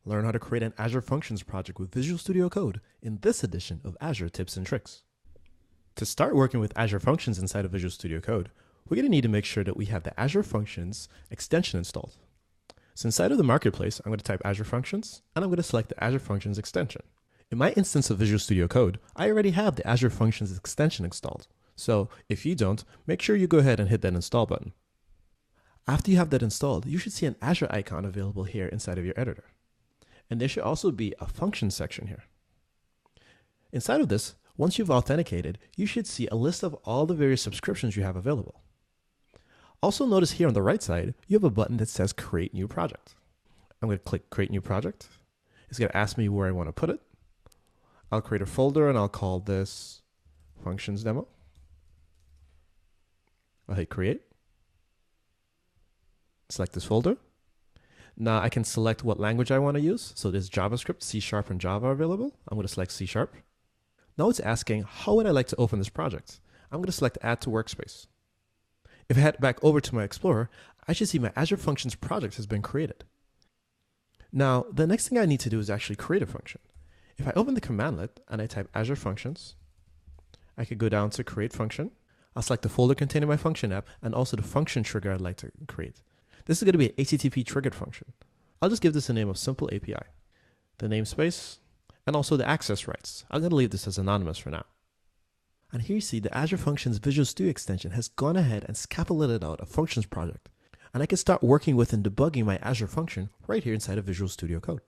Learn how to create an Azure Functions project with Visual Studio Code in this edition of Azure Tips and Tricks. To start working with Azure Functions inside of Visual Studio Code, we're going to need to make sure that we have the Azure Functions extension installed. So inside of the marketplace, I'm going to type Azure Functions, and I'm going to select the Azure Functions extension. In my instance of Visual Studio Code, I already have the Azure Functions extension installed. So if you don't, make sure you go ahead and hit that install button. After you have that installed, you should see an Azure icon available here inside of your editor. And there should also be a function section here. Inside of this, once you've authenticated, you should see a list of all the various subscriptions you have available. Also notice here on the right side, you have a button that says Create New Project. I'm going to click Create New Project. It's going to ask me where I want to put it. I'll create a folder and I'll call this Functions Demo. I'll hit Create. Select this folder. Now I can select what language I want to use. So there's JavaScript, C# and Java available. I'm going to select C#. Now it's asking, how would I like to open this project? I'm going to select Add to Workspace. If I head back over to my Explorer, I should see my Azure Functions project has been created. Now, the next thing I need to do is actually create a function. If I open the commandlet and I type Azure Functions, I could go down to Create Function. I'll select the folder containing my function app and also the function trigger I'd like to create. This is going to be an HTTP triggered function. I'll just give this a name of Simple API, the namespace, and also the access rights. I'm going to leave this as anonymous for now. And here you see the Azure Functions Visual Studio extension has gone ahead and scaffolded out a functions project. And I can start working with and debugging my Azure function right here inside of Visual Studio Code.